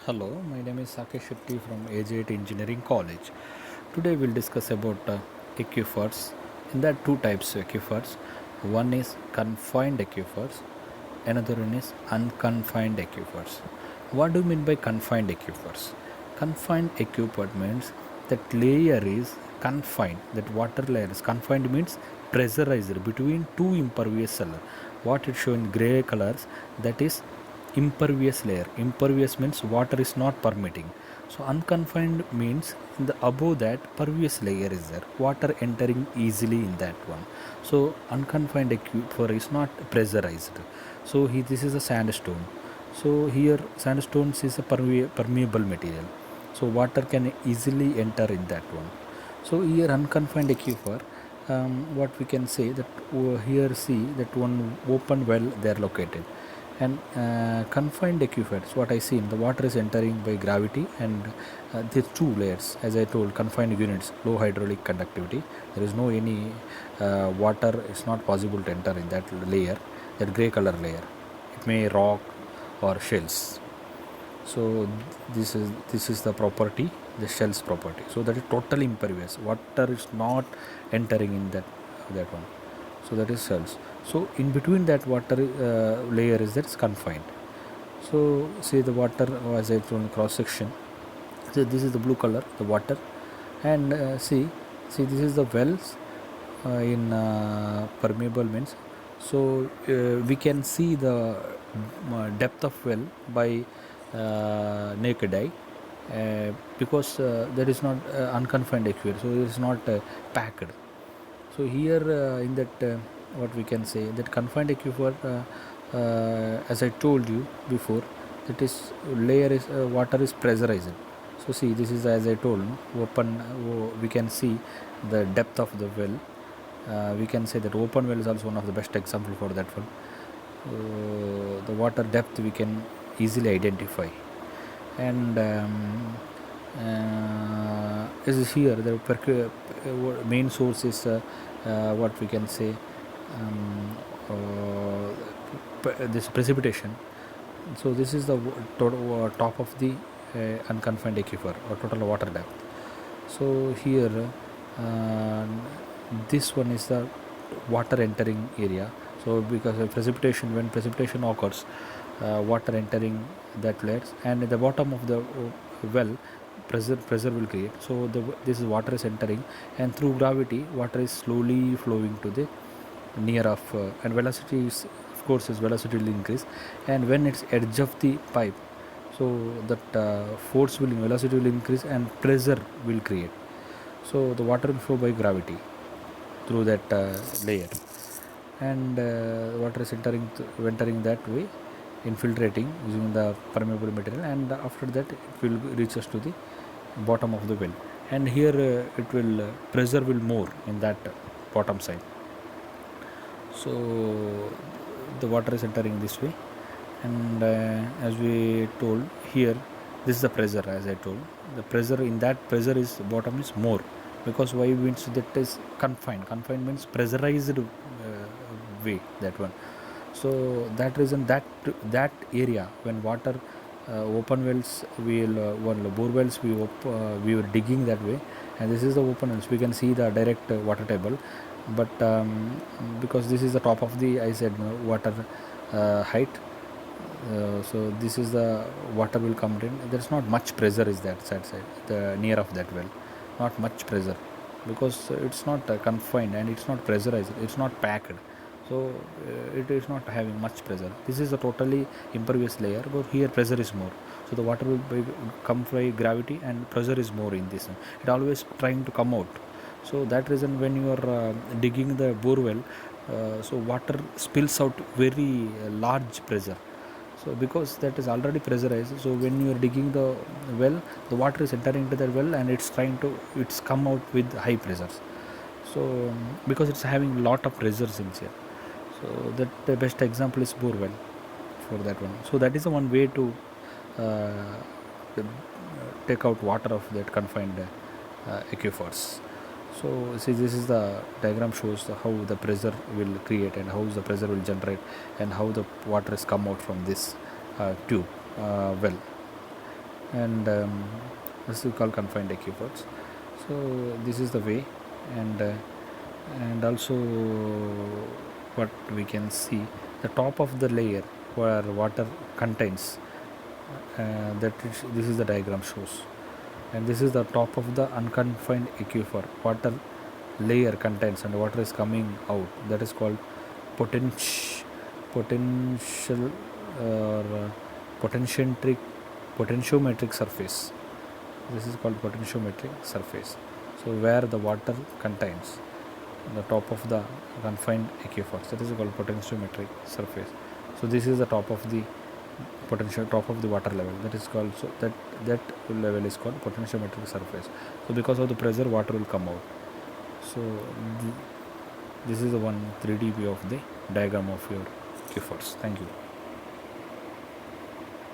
Hello, my name is Sakesh Shetty from AJ8 Engineering College. Today we'll discuss about aquifers. In that two types of aquifers. One is confined aquifers, another one is unconfined aquifers. What do you mean by confined aquifers? Confined aquifer means that layer is confined, that water layer is confined means pressurized between two impervious cells. What it shows in gray colors, that is impervious layer. Impervious means water is not permitting. So unconfined means in the above that pervious layer is there, water entering easily in that one. So unconfined aquifer is not pressurized. So this is a sandstone. So here sandstones is a permeable material, so water can easily enter in that one. So here unconfined aquifer, what we can say that here see that one open well they are located, and confined aquifers, what I see, the water is entering by gravity, and there two layers, as I told, confined units, low hydraulic conductivity. There is no any water is not possible to enter in that layer, that gray color layer. It may rock or shells. So this is the property, the shells property. So that is totally impervious, water is not entering in that one. So that is cells. So in between that water layer is that's confined. So see the water, as I told, cross section. So this is the blue color, the water, and see this is the wells in permeable means. So we can see the depth of well by naked eye, because there is not unconfined aquifer, so it is not packed. So here in that what we can say, that confined aquifer, as I told you before, that is layer is water is pressurized. So see this is, as I told, no, open, we can see the depth of the well. We can say that open well is also one of the best example for that one. The water depth we can easily identify, and is here the main source is what we can say, this precipitation. So this is the top of the unconfined aquifer or total water depth. So here this one is the water entering area. So because of precipitation, when precipitation occurs, water entering that layers, and at the bottom of the well, pressure will create. So this is water is entering, and through gravity water is slowly flowing to the near of and velocity is, of course, is velocity will increase, and when it's edge of the pipe, so that force will, velocity will increase and pressure will create. So the water will flow by gravity through that layer, and water is entering that way, infiltrating using the permeable material, and after that it will reach us to the bottom of the well, and here it will pressure will more in that bottom side. So the water is entering this way, and as we told here, this is the pressure, as I told, the pressure in that pressure is bottom is more, because why means that is confined means pressurized way, that one. So that reason, that area when water open wells, we'll one bore wells we were digging that way, and this is the open wells, we can see the direct water table. But because this is the top of the, I said, water height, so this is the water will come in, there's not much pressure is that side, the near of that well, not much pressure, because it's not confined and it's not pressurized, it's not packed. So it is not having much pressure. This is a totally impervious layer, but here pressure is more, so the water will come by gravity, and pressure is more in this, it always trying to come out. So that reason, when you are digging the bore well, so water spills out very large pressure. So because that is already pressurized, so when you are digging the well, the water is entering into the well, and it's come out with high pressures. So because it's having lot of pressures in here, so that the best example is bore well for that one. So that is the one way to uh, take out water of that confined aquifers. So see, this is the diagram, shows how the pressure will create, and how the pressure will generate, and how the water is come out from this tube well. and this is called confined aquifers. So this is the way, and also what we can see, the top of the layer where water contains, this is the diagram shows, and this is the top of the unconfined aquifer, water layer contains and water is coming out, that is called potential or potentiometric potentiometric surface. This is called potentiometric surface. So where the water contains the top of the confined aquifers, that is called potentiometric surface. So this is the top of the potential, top of the water level, that is called, so that level is called potentiometric surface. So because of the pressure, water will come out. So this is the one 3D view of the diagram of your aquifers. Thank you.